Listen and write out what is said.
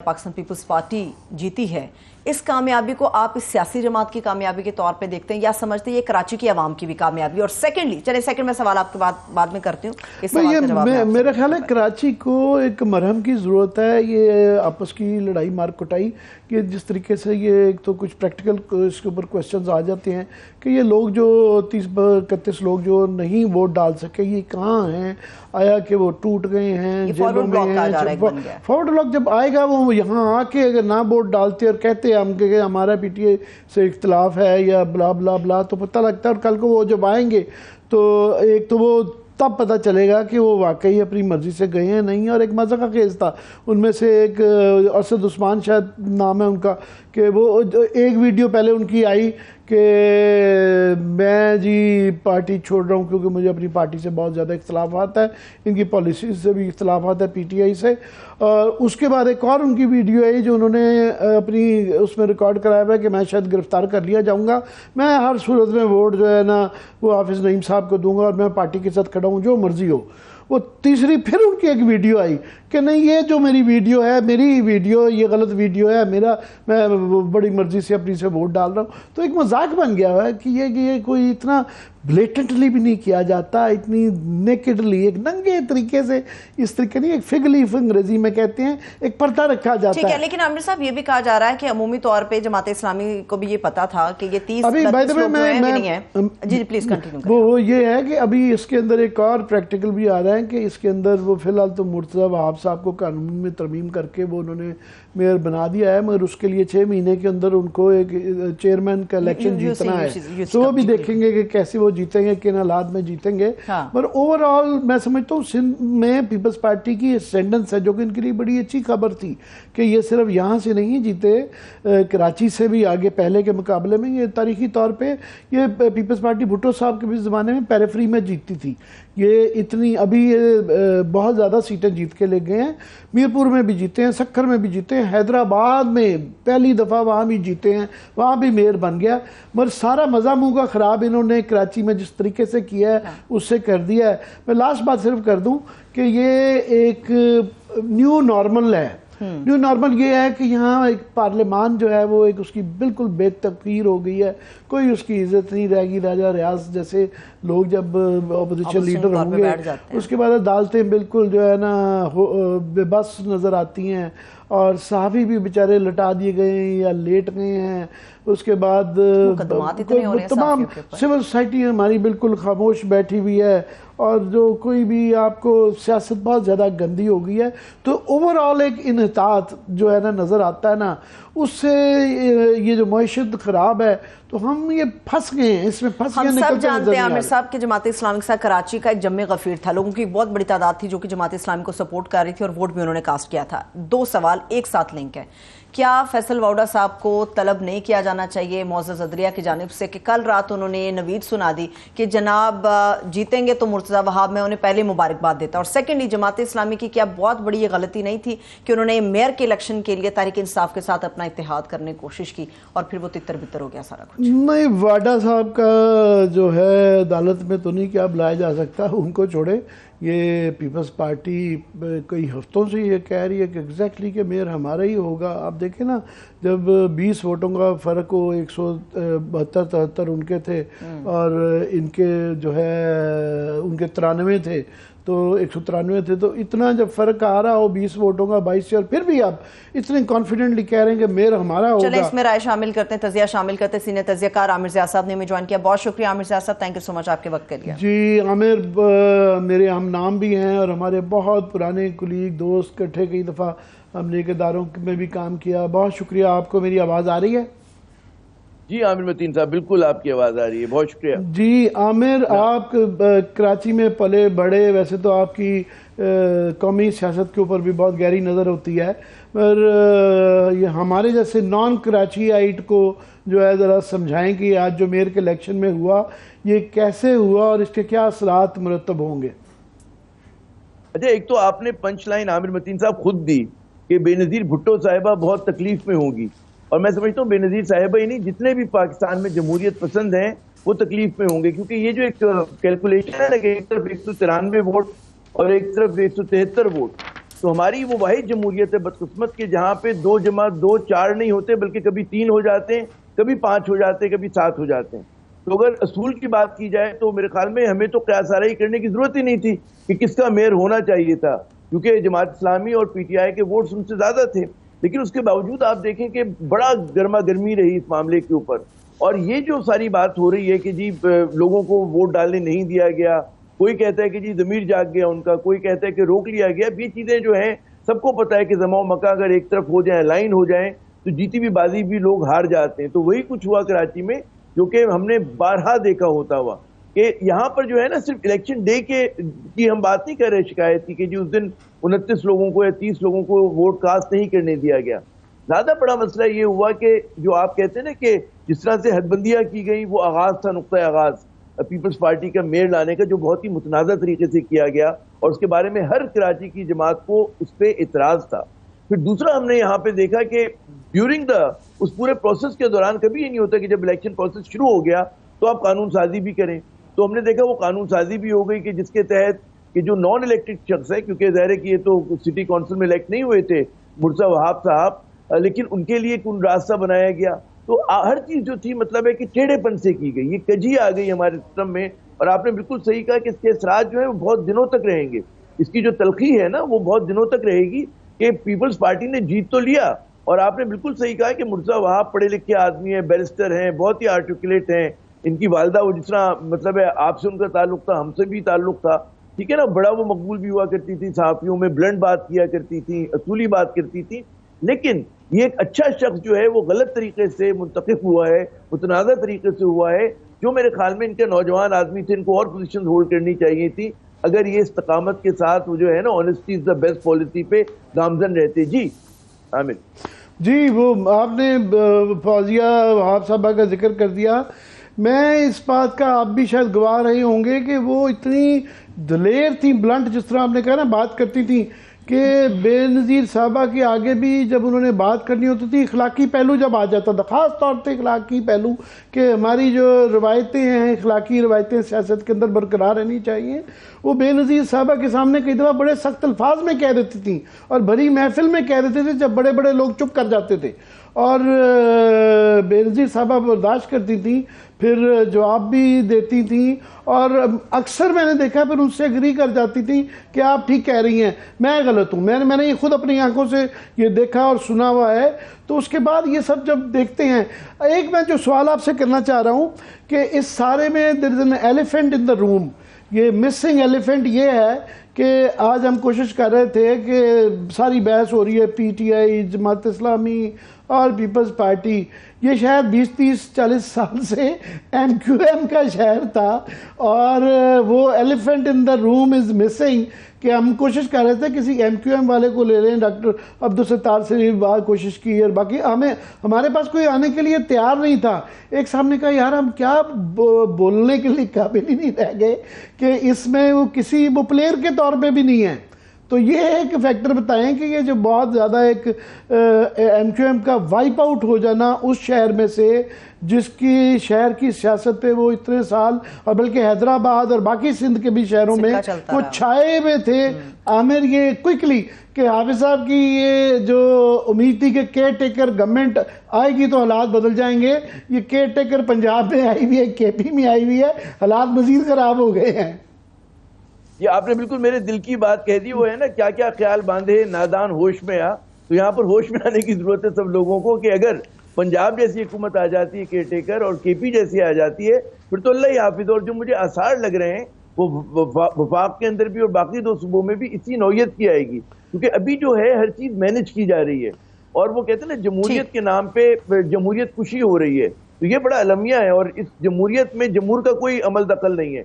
Pakistan peoples party जीती है, इस कामयाबी को आप इस सियासी जमात की कामयाबी के तौर पे देखते हैं या समझते हैं ये कराची की आवाम की भी कामयाबी? और सेकंडली, चलिए सेकंड में सवाल आपके बाद में करती हूँ, इस सवाल का जवाब मेरा ख्याल है कराची को एक मरहम की ज़रूरत है। ये आपस की लड़ाई मार कुटाई कि जिस तरीके से ये एक तो कुछ प्रैक्टिकल इसके ऊपर क्वेश्चंस आ जाते हैं कि ये लोग जो 30-31 लोग जो नहीं वोट डाल सके ये कहाँ हैं, आया कि वो टूट गए हैं, जेलों में हैं। फॉरवर्ड ब्लॉक जब आएगा वो यहाँ आके अगर ना वोट डालते और कहते हम कि हमारा पीटीआई से इख्तलाफ है या ब्ला ब्ला ब्ला, तो पता लगता है। और कल को वो जब आएंगे तो एक तो वो तब पता चलेगा कि वो वाकई अपनी मर्जी से गए हैं नहीं। और एक मज़ा का केस था उनमें से एक असद उस्मान शायद नाम है उनका, कि वो एक वीडियो पहले उनकी आई कि मैं जी पार्टी छोड़ रहा हूँ क्योंकि मुझे अपनी पार्टी से बहुत ज़्यादा इख्तलाफात है, इनकी पॉलिसी से भी इख्तलाफात है पीटीआई से। और उसके बाद एक और उनकी वीडियो आई जो उन्होंने अपनी उसमें रिकॉर्ड कराया हुआ है कि मैं शायद गिरफ़्तार कर लिया जाऊँगा, मैं हर सूरत में वोट जो है ना वो हाफिज़ नईम साहब को दूंगा और मैं पार्टी के साथ खड़ा हूँ जो मर्ज़ी हो। वो तीसरी फिर उनकी एक वीडियो आई कि नहीं ये जो मेरी वीडियो है, मेरी वीडियो ये गलत वीडियो है, मैं बड़ी मर्जी से अपनी से वोट डाल रहा हूँ। तो एक मजाक बन गया है कि ये कोई इतना ब्लेटेंटली भी नहीं किया जाता, इतनी नेकेडली एक नंगे तरीके से, इस तरीके नहीं, एक फिग लीफ अंग्रेजी में कहते हैं, एक पर्दा रखा जाता है। ठीक है, लेकिन आमिर साहब ये भी कहा जा रहा है कि अमूमी तौर पे जमात इस्लामी को भी ये पता था कि ये 30 अभी बाय द वे मैं जी प्लीज कंटिन्यू करें। वो ये है कि अभी इसके अंदर एक और प्रैक्टिकल भी आ रहा है कि इसके अंदर वो फिलहाल तो मुर्तज़ा वहाब साहब को कानून में तरमीम करके वो उन्होंने मेयर बना दिया है, मगर उसके लिए 6 महीने के अंदर उनको एक चेयरमैन का इलेक्शन जीतना है। तो वो भी देखेंगे कि कैसे वो जीतेंगे, किन हालात में जीतेंगे। पर ओवरऑल मैं समझता हूँ सिंध में पीपल्स पार्टी की असेंडेंस है जो कि इनके लिए बड़ी अच्छी खबर थी कि ये सिर्फ यहाँ से नहीं जीते, कराची से भी आगे पहले के मुकाबले में ये तारीखी तौर पे ये पीपल्स पार्टी भुट्टो साहब के भी ज़माने में पेरिफेरी में जीतती थी। ये इतनी अभी ये बहुत ज़्यादा सीटें जीत के ले गए हैं, मीरपुर में भी जीते हैं, सक्खर में भी जीते हैं, हैदराबाद में पहली दफ़ा वहाँ भी जीते हैं, वहाँ भी मेयर बन गया। मगर सारा मज़ा मुँह का ख़राब इन्होंने कराची में जिस तरीके से किया है उससे कर दिया है। मैं लास्ट बात सिर्फ कर दूँ कि ये एक न्यू नॉर्मल है। न्यू नॉर्मल ये है कि यहाँ एक पार्लियामान जो है वो एक उसकी बिल्कुल बेतकीर हो गई है, कोई उसकी इज्जत नहीं रहेगी। राजा रियाज जैसे लोग जब अपोजिशन लीडर होंगे उसके बाद अदालतें बिल्कुल जो है ना बेबस नज़र आती हैं और सहाफ़ी भी बेचारे लटा दिए गए हैं या लेट गए हैं। उसके बाद तमाम सिविल सोसाइटी हमारी बिल्कुल खामोश बैठी हुई है और जो कोई भी आपको सियासत बहुत ज़्यादा गंदी हो गई है। तो ओवरऑल एक इन्हतात जो है ना नज़र आता है ना, उससे ये जो मईशत ख़राब है तो हम ये फंस गए हैं, इसमें फंस गए। हम सब जानते हैं आमिर साहब कि जमात इस्लामी के साथ कराची का एक जम्मे गफीर था, लोगों की एक बहुत बड़ी तादाद थी जो कि जमात इस्लामी को सपोर्ट कर रही थी और वोट भी उन्होंने कास्ट किया था। 2 सवाल एक साथ लिंक है, क्या फैसल वाउडा साहब को तलब नहीं किया जाना चाहिए मोअज़्ज़ज़ अदलिया की जानिब से कि कल रात उन्होंने ये नवीद सुना दी कि जनाब जीतेंगे तो मुर्तज़ा वहाब में उन्हें पहले मुबारकबाद देता। और सेकेंडली जमात इस्लामी की क्या बहुत बड़ी ये गलती नहीं थी कि उन्होंने मेयर के इलेक्शन के लिए तहरीक इंसाफ के साथ अपना इत्तेहाद करने की कोशिश की और फिर वो तितर बितर हो गया सारा कुछ? नहीं, वाडा साहब का जो है अदालत में तो नहीं क्या बुलाया जा सकता, उनको छोड़े। ये पीपल्स पार्टी कई हफ्तों से ये कह रही है कि एग्जैक्टली कि मेयर हमारा ही होगा। आप देखें ना, जब 20 वोटों का फ़र्क हो, 172-73 उनके थे और इनके जो है उनके 93 थे, तो 193 थे, तो इतना जब फ़र्क आ रहा हो 20 वोटों का 22 से, और फिर भी आप इतने कॉन्फिडेंटली कह रहे हैं कि मेयर हमारा होगा। चलें इसमें राय शामिल करते हैं, तजिया शामिल करते हैं। सीनियर तजियाकार आमिर ज़िया साहब ने हमें ज्वाइन किया, बहुत शुक्रिया आमिर ज़िया साहब, थैंक यू सो मच आपके वक्त के लिए। जी आमिर, मेरे हम नाम भी हैं और हमारे बहुत पुराने कुलीग दोस्त इकट्ठे कई दफ़ा हमने एक इदारों में भी काम किया। बहुत शुक्रिया आपको। मेरी आवाज़ आ रही है? जी आमिर मतीन साहब, बिल्कुल आपकी आवाज़ आ रही है, बहुत शुक्रिया। जी आमिर, आप कराची में पले बड़े, वैसे तो आपकी कौमी सियासत के ऊपर भी बहुत गहरी नज़र होती है, पर ये हमारे जैसे नॉन कराची आइट को जो है ज़रा समझाएं कि आज जो मेयर के इलेक्शन में हुआ ये कैसे हुआ और इसके क्या असरात मुरतब होंगे। अच्छा, एक तो आपने पंच लाइन आमिर मतीन साहब खुद दी कि बेनज़ीर भुट्टो साहिबा बहुत तकलीफ में होंगी, और मैं समझता हूँ बेनज़ीर साहिबा ही नहीं, जितने भी पाकिस्तान में जमहूरियत पसंद हैं वो तकलीफ में होंगे, क्योंकि ये जो एक कैलकुलेशन है ना कि एक तरफ 193 वोट और एक तरफ 173 वोट, تو ہماری وہ واحد جمہوریت ہے بدقسمت کہ جہاں پہ 2 جمع 2 4 نہیں ہوتے، بلکہ کبھی 3 ہو جاتے ہیں، کبھی 5 ہو جاتے ہیں، کبھی 7 ہو جاتے ہیں۔ تو اگر اصول کی بات کی جائے تو میرے خیال میں ہمیں تو قیاس آرائی کرنے کی ضرورت ہی نہیں تھی کہ کس کا میئر ہونا چاہیے تھا، کیونکہ جماعت اسلامی اور پی ٹی آئی کے ووٹس ان سے زیادہ تھے۔ لیکن اس کے باوجود آپ دیکھیں کہ بڑا گرما گرمی رہی اس معاملے کے اوپر، اور یہ جو ساری بات ہو رہی ہے کہ جی لوگوں کو ووٹ ڈالنے نہیں دیا گیا، کوئی کہتا ہے کہ جی ضمیر جاگ گیا ان کا، کوئی کہتا ہے کہ روک لیا گیا، یہ چیزیں جو ہیں سب کو پتا ہے کہ زما و مکہ اگر ایک طرف ہو جائیں، لائن ہو جائیں، تو جیتی بھی بازی بھی لوگ ہار جاتے ہیں۔ تو وہی کچھ ہوا کراچی میں جو کہ ہم نے بارہا دیکھا ہوتا ہوا کہ یہاں پر جو ہے نا صرف الیکشن ڈے کی ہم بات نہیں کر رہے شکایت کی کہ جی اس دن 29 لوگوں کو یا 30 لوگوں کو ووٹ کاسٹ نہیں کرنے دیا گیا۔ زیادہ بڑا مسئلہ یہ ہوا کہ جو آپ کہتے ہیں نا کہ جس طرح سے حد بندیاں کی گئی، وہ آغاز تھا، نقطۂ آغاز پیپلز پارٹی کا میئر لانے کا، جو بہت ہی متنازع طریقے سے کیا گیا، اور اس کے بارے میں ہر کراچی کی جماعت کو اس پہ اعتراض تھا۔ پھر دوسرا ہم نے یہاں پہ دیکھا کہ ڈیورنگ اس پورے پروسیس کے دوران کبھی یہ نہیں ہوتا کہ جب الیکشن پروسیس شروع ہو گیا تو آپ قانون سازی بھی کریں، تو ہم نے دیکھا وہ قانون سازی بھی ہو گئی کہ جس کے تحت کہ جو نان الیکٹڈ شخص ہے، کیونکہ ظاہر ہے کہ یہ تو سٹی کونسل میں الیکٹ نہیں ہوئے تھے مرزا وہاب صاحب، لیکن ان کے لیے کون راستہ بنایا گیا۔ تو ہر چیز جو تھی مطلب ہے کہ ٹیڑھے پن سے کی گئی، یہ کجی آ گئی ہمارے سسٹم میں، اور آپ نے بالکل صحیح کہا کہ اس کے اثرات جو ہیں وہ بہت دنوں تک رہیں گے، اس کی جو تلخی ہے نا وہ بہت دنوں تک رہے گی کہ پیپلز پارٹی نے جیت تو لیا، اور آپ نے بالکل صحیح کہا کہ مرزا وہاب پڑھے لکھے آدمی ہیں، بیرسٹر ہیں، بہت ہی آرٹیکولیٹ ہیں، ان کی والدہ وہ جس طرح مطلب ہے آپ سے ان کا تعلق تھا، ہم سے بھی تعلق تھا، ٹھیک ہے نا، بڑا وہ مقبول بھی ہوا کرتی تھی، صحافیوں میں بلنڈ بات کیا کرتی تھی، اصولی بات کرتی تھی، لیکن یہ ایک اچھا شخص جو ہے وہ غلط طریقے سے منتخب ہوا ہے، متنازع طریقے سے ہوا ہے، جو میرے خیال میں ان کے نوجوان آدمی تھے، ان کو اور پوزیشن ہولڈ کرنی چاہیے تھی اگر یہ استقامت کے ساتھ وہ جو ہے نا honesty is the best policy پہ گامزن رہتے۔ جی عامر جی، وہ آپ نے فوزیہ وہاب صاحبہ کا ذکر کر دیا، میں اس بات کا آپ بھی شاید گواہ رہے ہوں گے کہ وہ اتنی دلیر تھی، بلنٹ، جس طرح آپ نے کہا نا بات کرتی تھی، کہ بے نظیر صاحبہ کے آگے بھی جب انہوں نے بات کرنی ہوتی تھی اخلاقی پہلو جب آ جاتا تھا، خاص طور پہ اخلاقی پہلو کہ ہماری جو روایتیں ہیں، اخلاقی روایتیں سیاست کے اندر برقرار رہنی چاہیے، وہ بے نظیر صاحبہ کے سامنے کئی دفعہ بڑے سخت الفاظ میں کہہ دیتی تھیں اور بھری محفل میں کہہ دیتے تھے جب بڑے بڑے لوگ چپ کر جاتے تھے، اور بے نظیر صاحبہ برداشت کرتی تھیں، پھر جواب بھی دیتی تھیں، اور اکثر میں نے دیکھا پھر ان سے اگری کر جاتی تھیں کہ آپ ٹھیک کہہ رہی ہیں، میں غلط ہوں، میں نے یہ خود اپنی آنکھوں سے یہ دیکھا اور سنا ہوا ہے۔ تو اس کے بعد یہ سب جب دیکھتے ہیں، ایک میں جو سوال آپ سے کرنا چاہ رہا ہوں کہ اس سارے میں there is an elephant in the room، یہ مسنگ ایلیفنٹ یہ ہے کہ آج ہم کوشش کر رہے تھے کہ ساری بحث ہو رہی ہے P T I, Jamaat Islami اور پیپلز پارٹی، یہ شہر 20 30 40 سال سے ایم کیو ایم کا شہر تھا، اور وہ elephant in the room is missing کہ ہم کوشش کر رہے تھے کسی ایم کیو ایم والے کو لے لیں، ڈاکٹر عبدالستار سے بھی بات کوشش کی، اور باقی ہمارے پاس کوئی آنے کے لیے تیار نہیں تھا۔ ایک صاحب نے کہا یار ہم کیا بولنے کے لیے قابل ہی نہیں رہ گئے کہ اس میں وہ کسی وہ پلیئر کے طور پہ بھی نہیں ہے۔ تو یہ ایک فیکٹر بتائیں کہ یہ جو بہت زیادہ ایک ایم کیو ایم کا وائپ آؤٹ ہو جانا اس شہر میں سے جس کی شہر کی سیاست پہ وہ اتنے سال، اور بلکہ حیدرآباد اور باقی سندھ کے بھی شہروں میں وہ چھائے ہوئے تھے۔ عامر یہ کوئکلی کہ حافظ صاحب کی یہ جو امید تھی کہ کیئر ٹیکر گورنمنٹ آئے گی تو حالات بدل جائیں گے، یہ کیئر ٹیکر پنجاب میں آئی ہوئی ہے، کے پی میں آئی ہوئی ہے، حالات مزید خراب ہو گئے ہیں۔ یہ آپ نے بالکل میرے دل کی بات کہہ دی، وہ ہے نا کیا کیا خیال باندھے نادان ہوش میں آ، تو یہاں پر ہوش میں آنے کی ضرورت ہے سب لوگوں کو کہ اگر پنجاب جیسی حکومت آ جاتی ہے کیئر ٹیکر، اور کے پی جیسی آ جاتی ہے، پھر تو اللہ ہی حافظ۔ اور جو مجھے آثار لگ رہے ہیں وہ وفاق کے اندر بھی اور باقی 2 صوبوں میں بھی اسی نوعیت کی آئے گی، کیونکہ ابھی جو ہے ہر چیز مینج کی جا رہی ہے، اور وہ کہتے ہیں نا جمہوریت کے نام پہ جمہوریت کشی ہو رہی ہے، تو یہ بڑا المیہ ہے، اور اس جمہوریت میں جمہور کا کوئی عمل دخل نہیں ہے۔